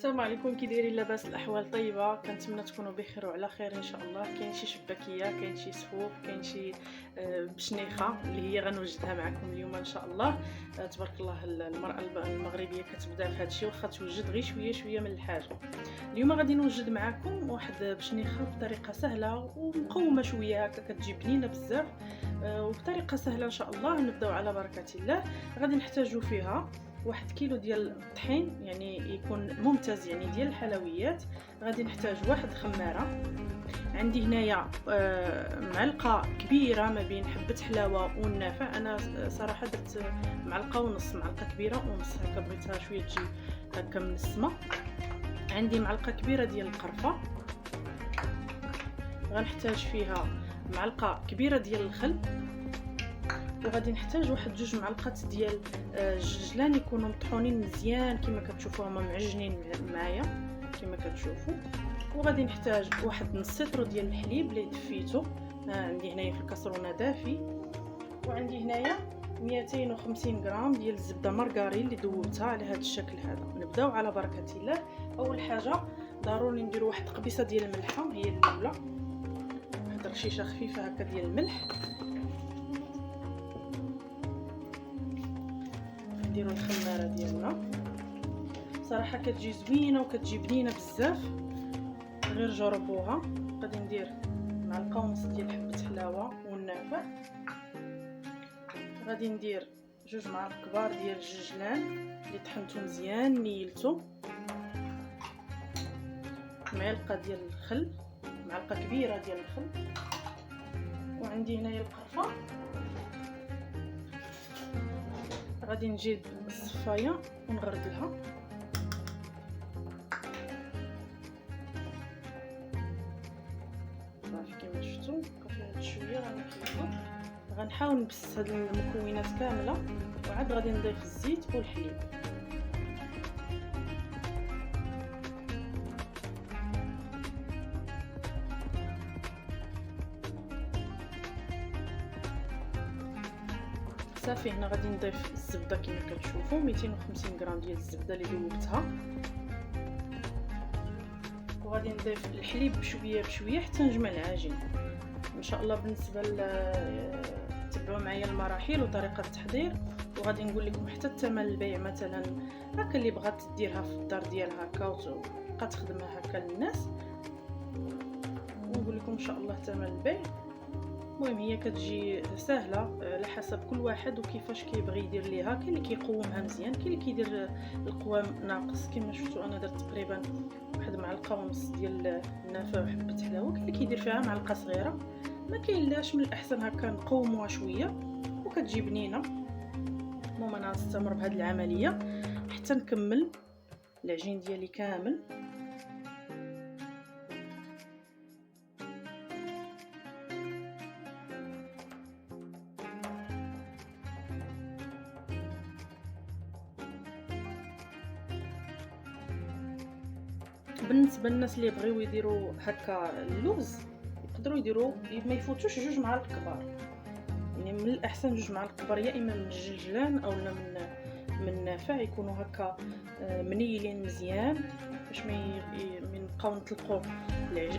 السلام عليكم، كي دايرين؟ لاباس؟ الاحوال طيبه؟ كنتمنى تكونوا بخير وعلى خير ان شاء الله. كاين شي شباكيه، كاين شي سفوف، كاين شي بشنيخه اللي هي غنوجدها معكم اليوم ان شاء الله. تبارك الله، المراه المغربيه كتبدا في هذا الشيء واخا توجد غير شويه شويه من الحاجه. اليوم غادي نوجد معكم واحد بشنيخه بطريقه سهله ومقومه شويه، هكا كتجي بنينه بزاف وبطريقه سهله ان شاء الله. نبداو على بركه الله. غادي نحتاجوا فيها 1 كيلو ديال الطحين، يعني يكون ممتاز، يعني ديال الحلويات. غادي نحتاج واحد خماره. عندي هنايا معلقه كبيره ما بين حبه حلاوه والنافع. انا صراحه درت معلقه ونص، معلقه كبيره ونص، هكا بغيتها شويه تجي هكا منسمه. عندي معلقه كبيره ديال القرفه. غنحتاج فيها معلقه كبيره ديال الخل. وغادي نحتاج واحد 2 معلقات ديال الججلان يكونوا مطحونين مزيان كما كتشوفوا، هما معجنين معايا كما كتشوفوا. وغادي نحتاج واحد نص لتر ديال الحليب اللي دفيته، عندي هنايا في الكاسرونه دافي. وعندي هنايا 250 غرام ديال الزبده مارغرين اللي ذوبتها على هذا الشكل هذا. نبداو على بركه الله. اول حاجه ضروري نديروا واحد قبيصه ديال الملحه، هي الاولى، واحد رشيشه خفيفه هكا ديال الملح. نديروا الخماره ديالنا، صراحه كتجي زوينه وكتجي بنينه بزاف، غير جربوها. غادي ندير معلقه ونص ديال حبه حلاوه والنافع. غادي ندير 2 معالق كبار ديال الججلان اللي طحنتو مزيان نيلتو. معلقه ديال الخل، معلقه كبيره ديال الخل. وعندي هنايا القرفه. غادي نجيب الصفايه ونغربلها. صافي كما شفتوا كفايه شويه. غنحاول نبسط هاد المكونات كامله، وعاد غادي نضيف الزيت والحليب. صافي هنا غادي نضيف الزبده كما كتشوفوا، 250 غرام ديال الزبده اللي ذوبتها. وغادي نضيف الحليب بشويه بشويه حتى نجمع العجين ان شاء الله. بالنسبه تبعوا معايا المراحل وطريقه التحضير، وغادي نقول لكم حتى الثمن البيع مثلا هكا اللي بغات ديرها في الدار ديالها هكا وتبقى تخدمها هكا للناس. ونقول لكم ان شاء الله ثمن البيع. المهم هي كتجي سهله على حسب كل واحد وكيفاش كيبغي يدير ليها. كاين اللي كيقومها مزيان، كاين اللي كيدير القوام ناقص. كما شفتوا انا درت تقريبا واحد معلقه ونص ديال النافع وحبه حلاوه. كاين اللي كيدير فيها معلقه صغيره، ما كاينلاش، من الاحسن هكا نقوموها شويه وكتجي بنينه. المهم انا نستمر بهذه العمليه حتى نكمل العجين ديالي كامل. بالنسبه للناس اللي بغيو يديروا هكا اللوز، يقدروا يديروا ما يفوتوش 2 معالق كبار. يعني من الاحسن 2 معالق كبار، يا اما من الجلجلان او من النافع، يكونوا هكا منيلين مزيان باش ما نبقاو نطلقوا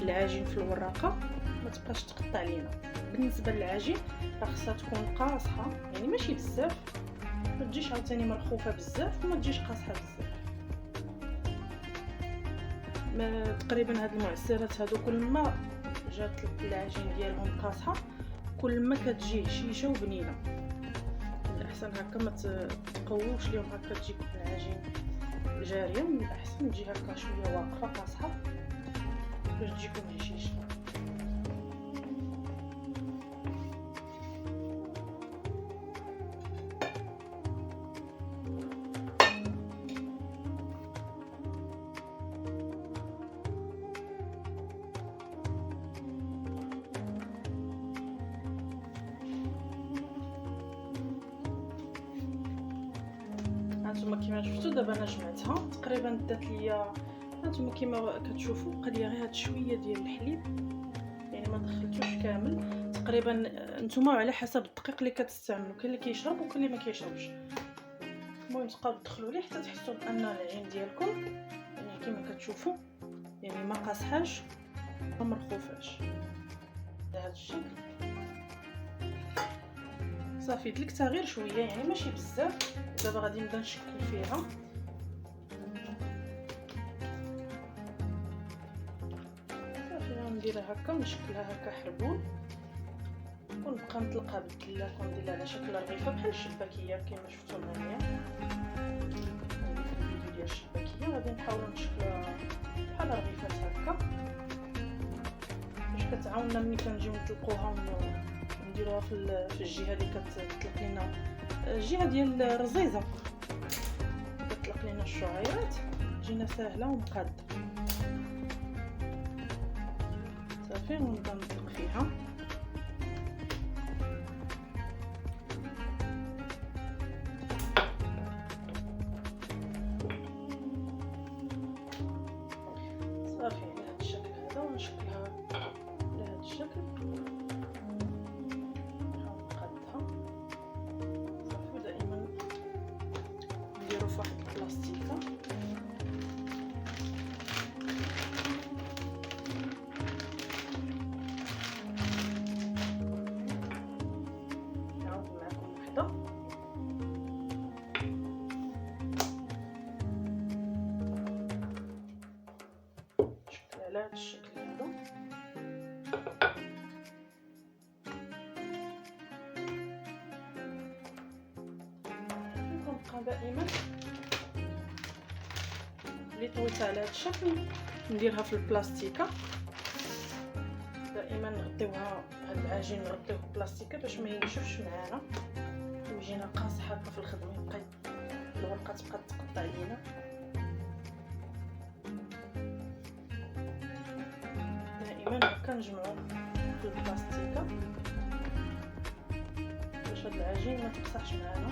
العجين في الوراقه ما تبقاش تقطع لينا. بالنسبه للعجين خاصها تكون قاصحه، يعني ماشي بزاف، ما تجيش عاوتاني مرخوفه بزاف وما تجيش قاصحه بزاف. تقريبا هاد المعسرات هادو كل ما جات العجين ديالهم قاصحه كل ما كتجي هشيشه وبنينه. الاحسن هكا ما تقووش ليهم، هكا تجيكم العجين جاريه. من الاحسن تجي هكا شويه واقفه قاصحه باش تجيكم هشيشه. هانتوما كيما شفتوا دابا انا جمعتها تقريبا دات ليا. هانتوما كيما كتشوفوا بقى ليا غير هاد شويه ديال الحليب، يعني ما دخلتوش كامل تقريبا. نتوما على حسب الدقيق اللي كتستعملوا، كاين اللي كيشرب وكاين اللي ما كيشربش. المهم تبقاو تدخلوا ليه حتى تحسوا بان العجين ديالكم يعني كما كتشوفوا، يعني ما قاصحاش ما مرخوفاش بهذا الشكل. صافي دلكتها غير شويه يعني ماشي بزاف. دابا غادي نبدا نشكل فيها. صافي غنديرها هكا ونشكلها هكا حربول، ونبقى نطلقها بالدلاك ونديرها على شكل رغيفه بحال الشباكيه كما شفتوا معايا في الفيديو ديال الشباكيه. غادي نحاولوا نشكلوها بحال رغيفات هكا باش كتعاوننا ملي كنجيو نطلقوها ونديروها في الجهه اللي كتطلق لنا، الجهه ديال الرزيزه كتطلق لنا الشعيرات، تجينا سهله ومقاده. صافي ونبدا نطلق فيها. صافي على هذا الشكل هذا ونشكلها على هذا الشكل، نحاول نقادها. صافي دائما نديرو في واحد البلاستيكه نعاود معكم وحده. نشكل على هذا الشكل هذا. كنبقى دائما اللي طويتها على هذا الشكل نديرها في البلاستيكه. دائما نغطيوها هاد العجين نغطيوه بالبلاستيكه باش ما ينشفش معانا ويجينا قاصح هكا في الخدمه، يبقى الورقه تبقى تقطع لينا. دائما هكا نجمعو في البلاستيكه باش هاد العجين ما تقصحش معانا.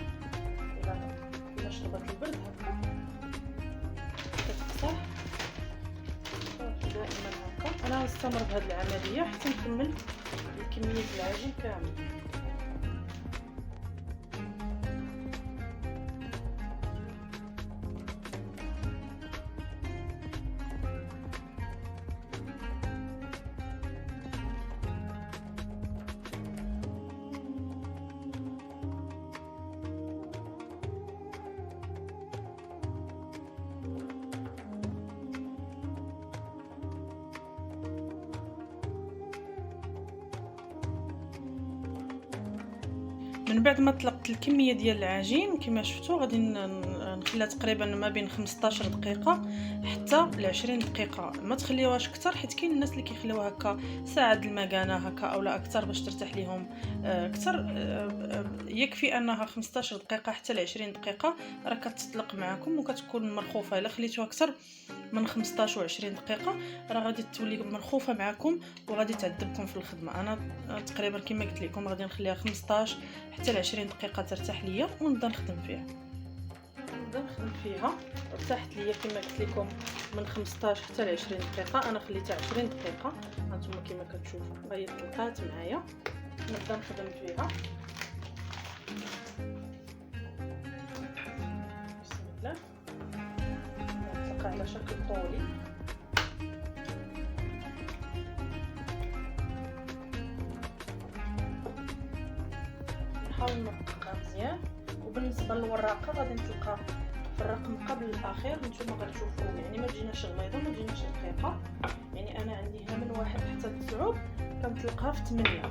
الا شربت البرد هكا كتقصح. دائما هكا انا غنستمر بهذه العمليه حتى نكمل الكميه ديال العجين كامل. من بعد ما طلقت الكميه ديال العجين كما شفتوا غادي نخليها تقريبا ما بين 15 دقيقه حتى ل 20 دقيقه. ما تخليوهاش اكثر حيت كاين الناس اللي كيخليوها هكا ساعه المكانه هكا اولا اكثر باش ترتاح ليهم اكثر. يكفي انها 15 دقيقه حتى ل 20 دقيقه راه كتطلق معكم وكتكون مرخوفه. الا خليتوها اكثر من 15 و 20 دقيقه راه غادي تولي مرخوفه معكم وغادي تعذبكم في الخدمه. انا تقريبا كما قلت لكم غادي نخليها 15 حتى ل 20 دقيقه ترتاح ليا ونبدا نخدم فيها. ارتاحت ليا كما قلت لكم من 15 حتى ل 20 دقيقه. انا خليتها 20 دقيقه هانتوما كما كتشوفوا هي طلقات معايا. نبدا نخدم فيها. بسم الله. نطلقها على شكل طولي. نحاول نطلقها مزيان. وبالنسبه للوراقه غادي نطلقها في الرقم قبل الاخير. نتوما غتشوفوا يعني ما تجيناش غليظه ما تجيناش رقيقه. يعني انا عندي هنا من 1 حتى 9 كنطلقها في 8.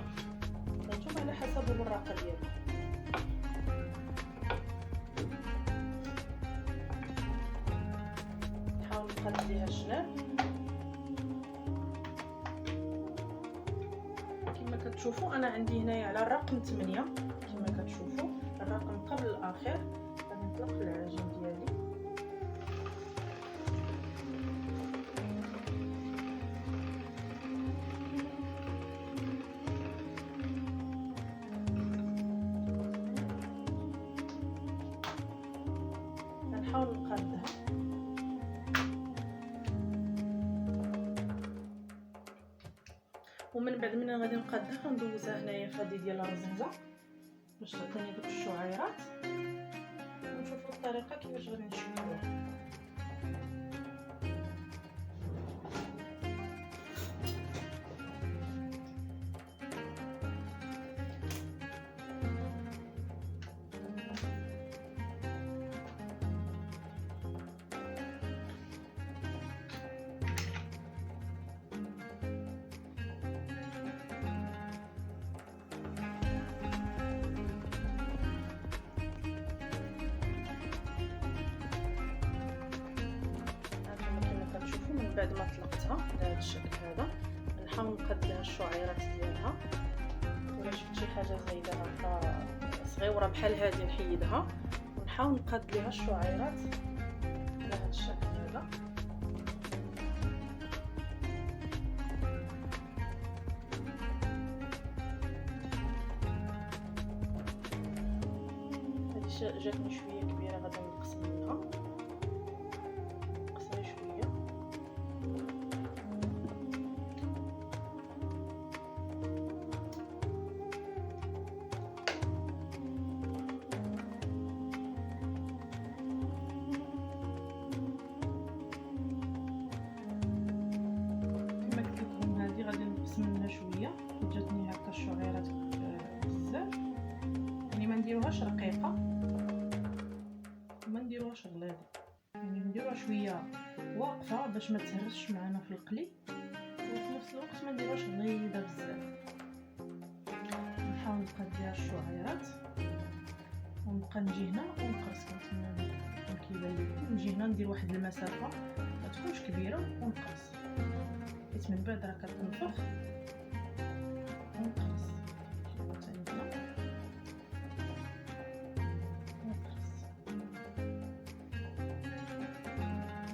نتوما على حسب الوراقه ديالكم. نحاول نقاد ليها الجناب كما كتشوفوا. انا عندي هنايا على الرقم 8 كما كتشوفوا الرقم قبل الاخير. غادي نطلق العجين ديالي. غنحاول نقادها. ومن بعد من غادي نقادها غندوزها هنايا في هذه ديال الرزيزه باش تعطيني دوك الشعيرات. ونشوفوا الطريقه كيفاش غادي نشكلوها. بعد ما طلقتها بهذا الشكل هذا نحاول نقاد لها الشعيرات ديالها. ولا شفت شي حاجه زايده هكا صغيره بحال هذه نحيدها ونحاول نقاد لها الشعيرات بهذا الشكل هذا. هذه جاتني شويه كبيره غادي نقص منها، نقصها شويه. منها شويه جاتني هكا الشعيرات بزاف، يعني ما نديروهاش رقيقه وما نديروهاش غليظه، يعني نديروها شويه واقفه باش ما تهرسش معنا في القلي، وفي نفس الوقت ما نديروهاش غليظه بزاف. نحاول نقاد ليها الشعيرات ونبقى نجي هنا ونقص. كنتمنى كيبان لكم نجي هنا ندير واحد المسافه ما تكونش كبيره ونقص، حيت من بعد راه كتنفخ ونقص.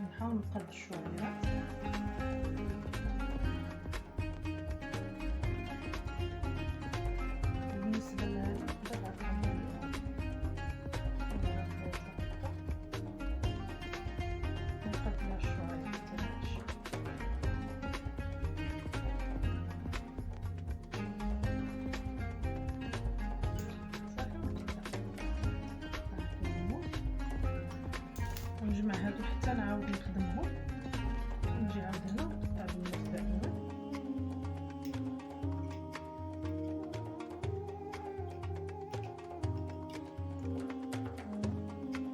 نحاول نقاد الشعيرات. بالنسبه لهذا نجمع هادو حتى نعاود نخدمهم، نجي عاود هنا ونقطع بالنص دائما.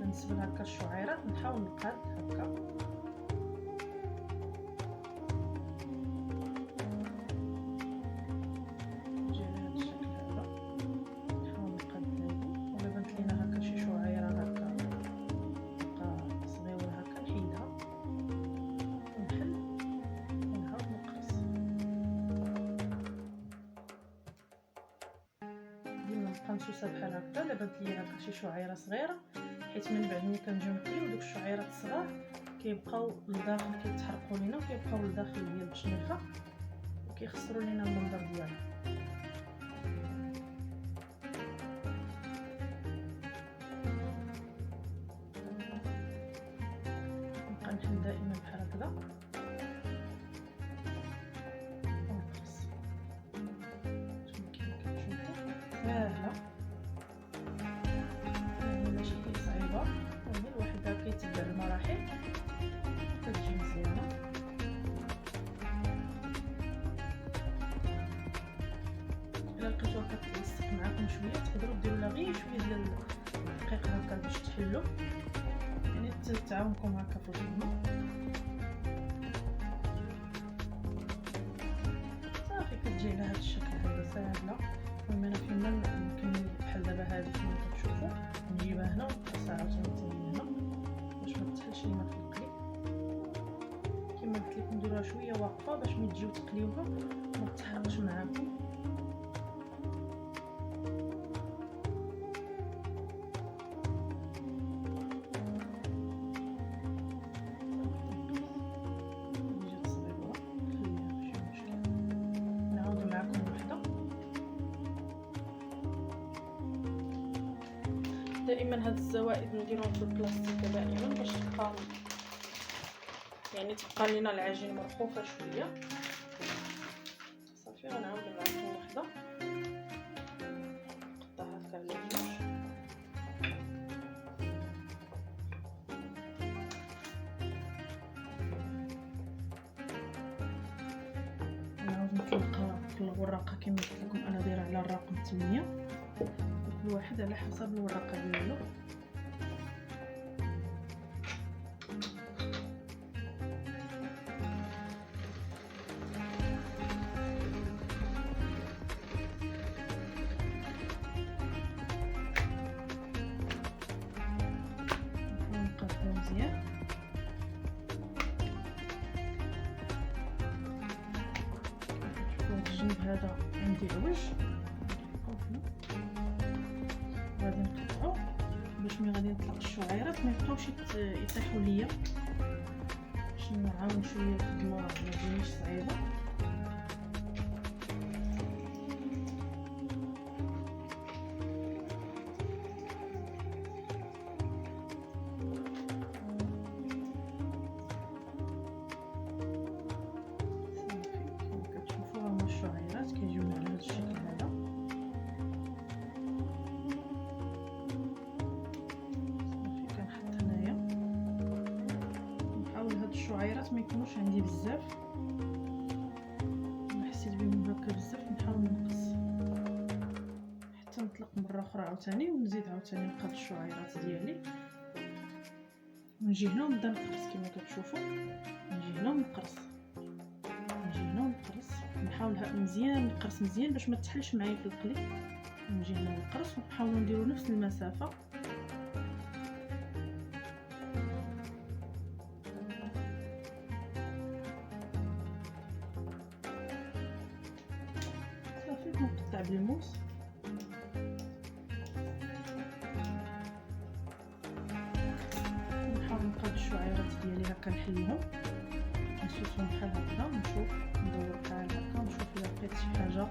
بالنسبه لهكا الشعيرات نحاول نقاد هكا نجي على هذا الشكل هذا، نحاول نقاد هادو. ولا بانت لينا هكا شي شعيره هكا نسوسها بحال هكا. الا بانت لي هكا شي شعيره صغيره، حيت من بعد ملي كنجيو نقليو دوك الشعيرات الصغار كيبقاو لداخل كيتحرقوا لينا وكيبقاو لداخل ديال البشنيخه وكيخسروا لينا المنظر ديالها. نبقى نحل دائما بحال هكذا ونقص. كما كتشوفوا ساهله، ماشي صعيبه، وهي الواحد كيتبع المراحل كتجي مزيانه. الا لقيتوها كتلصق معكم شويه تقدروا ديروا لها غير شويه ديال الدقيق هكا باش تحلوا، يعني تعاونكم هكا في الخدمه. صافي كتجي على هذا الشكل هذا ساهله. المهم انا فيما نكمل بحال دابا هذه كما كتشوفوا نجيبها هنا ونقصها عاوتاني هنا باش ما تسحلش لينا في القلي. كما قلت لكم نديروها شويه واقفه باش ملي تجيو تقليوها ما تحرقش معاكم. دائما هاد الزوائد نديرهم في البلاستيك دائما باش تبقى يعني تبقى لينا العجين مرخوفه شويه. صافي غنعاود معكم وحده نقطعها هكا على جوج. نعاود نطلقها في الوراقه كما قلت لكم انا دايره على الرقم 8، كل واحد على حسب الورقه ديالو. نقادها مزيان هذا عندي عوج غادي نقطعو باش ملي غادي نطلق الشعيرات ما يبقاوش يطيحوا ليا، باش نعاون شويه الخدمه ما تجينيش صعيبه. الشعيرات كيجيونا على هذا الشكل هذا. صافي كنحط هنايا، نحاول هاد الشعيرات ما يكونوش عندي بزاف، الا حسيت بهم هكا بزاف نحاول نقص حتى نطلق مره اخرى عاوتاني، ونزيد عاوتاني نقاد الشعيرات ديالي ونجي هنا ونبدا نقرص كما كتشوفوا. نجي هنا ونقرص، نجي هنا ونقرص، نحاول مزيان نقرص مزيان باش ما تحلش معايا في القلي. نجي هنا ونقرص ونحاولوا نديروا نفس المسافه. صافي كنقطع بالموس. نحاول نقاد الشعيرات ديالي هكا نحلهم نسوسهم بحال هكا، نشوف ندور بحال هكا نشوف الا لقيت شي حاجه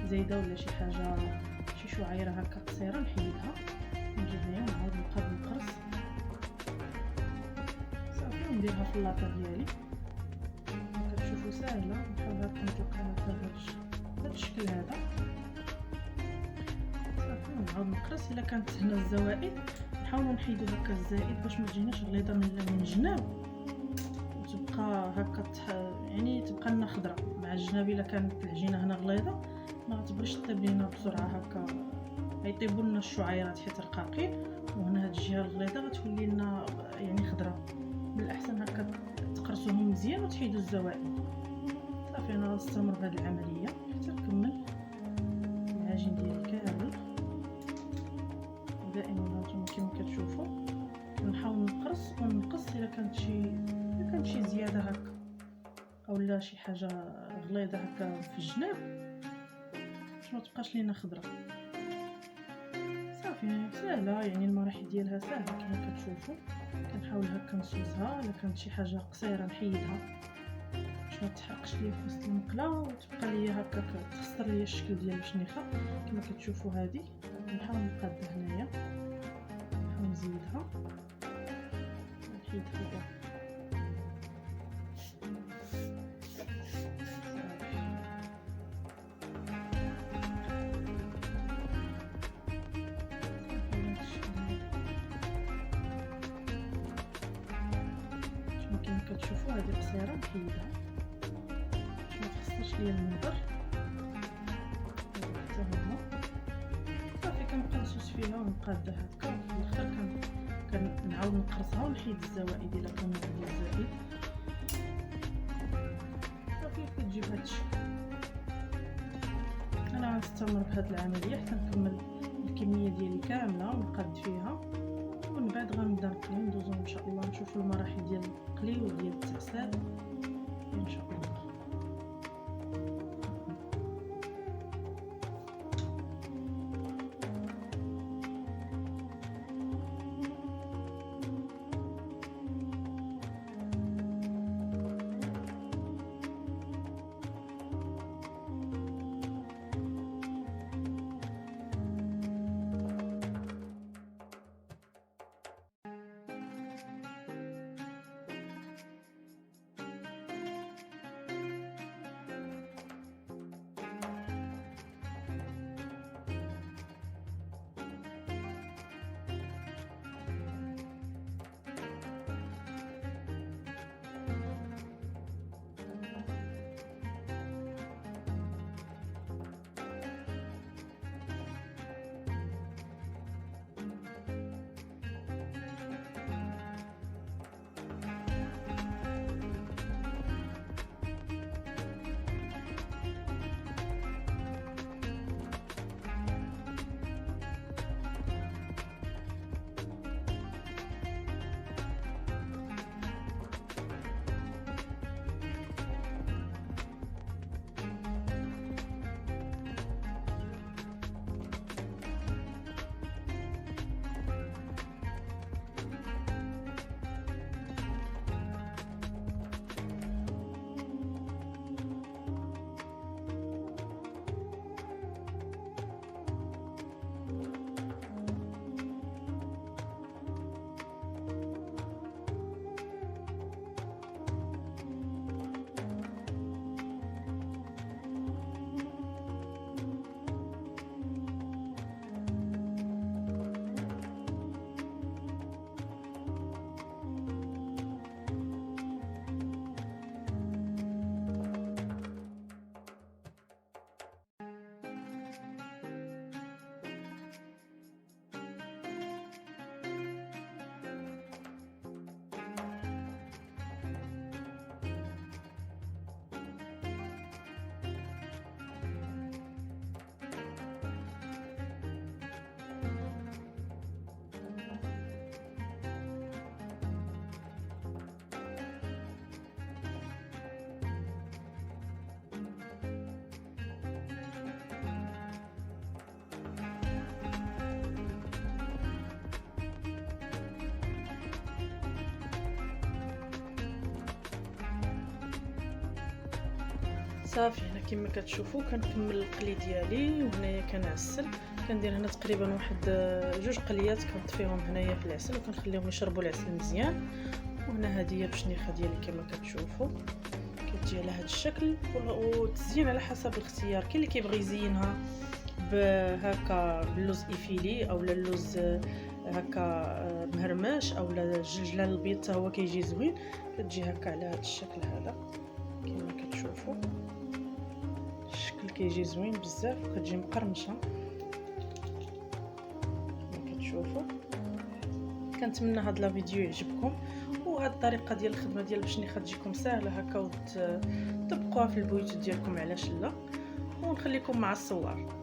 زايده ولا شي حاجه شي شعيره هكا قصيره نحيدها. نجي هنايا ونعاود نقاد نقرص صافي ونديرها في اللاطه ديالي. كتشوفوا ساهله، نحاول هكا نطلقها هكا بهذا الشكل هذا صافي ونعاود نقرص. الا كانت هنا الزوائد نحاولوا نحيدوا هكا الزائد باش ما تجيناش غليظه من الجناب وتبقى هكا يعني تبقى لنا خضره مع الجناب. الا كانت العجينه هنا غليظه ما غتبغيش طيب لينا بسرعه هكا، غيطيبوا لنا الشعيرات حيت رقاقين، وهنا هاد الجهه الغليظه غتولي لنا يعني خضره. من الاحسن هكا تقرصوهم مزيان وتحيدوا الزوائد. صافي انا غنستمر بهذه العمليه حتى نكمل العجين ديالي كامل. دائما هانتوما كما كتشوفوا كنحاول نقرص ونقص الا كانت شي زياده هكا اولا شي حاجه غليظه هكا في الجناب باش ما تبقاش لينا خضره. صافي سهله يعني المراحل ديالها سهله كما كتشوفوا. كنحاول هكا نصوصها، الا كانت شي حاجه قصيره نحيدها باش ما تحرقش ليا في وسط المقله وتبقى ليا هكا تخسر ليا الشكل ديال الشنيخه كما كتشوفوا. هذه نحاول نقادها هنايا، نحاول نزيدها نحيد فوقها كما كتشوفوا. هذه قصيره نحيدها باش ما تخسرش ليا المنظر. حتى هنا صافي كنبقى نسوس فيها ونقادها هكا. في الاخر كنعاود نقرصها ونحيد الزوائد الا كانوا عندي الزائد. صافي كتجيب هذا الشكل. انا غنستمر بهذه العمليه حتى نكمل الكميه ديالي كامله ونقاد فيها، ومن بعد غنبدا نقلي ندوزو ان شاء الله نشوفوا المراحل ديال القلي وديال التعسال ان شاء الله. صافي هنا كما كتشوفوا كنكمل القلي ديالي، وهنايا كنعسل، كندير هنا تقريبا واحد 2 قليات كنطفيهم هنايا في العسل وكنخليهم يشربوا العسل مزيان. وهنا هذه هي البشنيخه ديالي كما كتشوفوا كتجي على هذا الشكل. والتزيين على حسب الاختيار، كاين اللي كيبغي يزينها بهكا باللوز ايفيلي او اللوز هكا مهرمش او الجلجلان البيض حتى هو كيجي زوين. كتجي هكا على هذا الشكل هذا كما كتشوفوا، الشكل كيجي زوين بزاف وكتجي مقرمشه كما كتشوفوا. كنتمنى هاد لا فيديو يعجبكم، وهاد الطريقه ديال الخدمه ديال البشنيخه تجيكم سهله هكا وتطبقوها في البيوت ديالكم علاش لا. ونخليكم مع الصور.